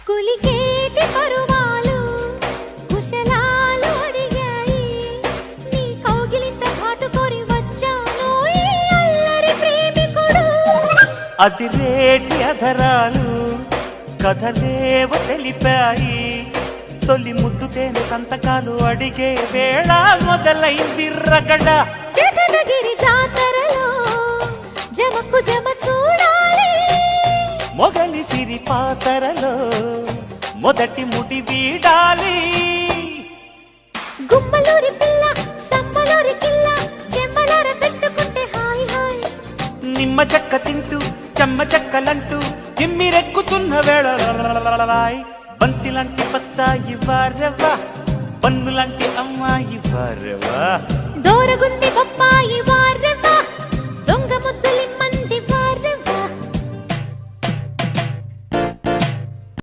కులికేటి పరువాలు కుశలాలు అడిగాయి నీ కౌగిలింత కాటుకొని వచ్చాను ఈ అల్లరి ప్రేమికుడు అదిరేటి అధరాలు కథలేవ తెలిపాయి తొలి ముద్దుతేనే సంతకాలు అడిగే వేళ మొదలైంది రగడ జగదగిరి జాతరలో జమకు జమ చూడాలి మొగలి సిరి పాతరలో మొదటి ముడి వీడాలి గుమ్మలూరి పిల్ల సమ్మలూరి కిల్ల చెమ్మలార పెట్టుకుంటే హాయ్ హాయ్ నిమ్మ చెక్క తింటూ చెమ్మ చెక్కలంటూ తిమ్మిరెక్కుతున్న వేళ బంతిలాంటి బత్తాయి వారవా పన్నులాంటి అమ్మాయి వారవా దోరగుంది బొప్పాయి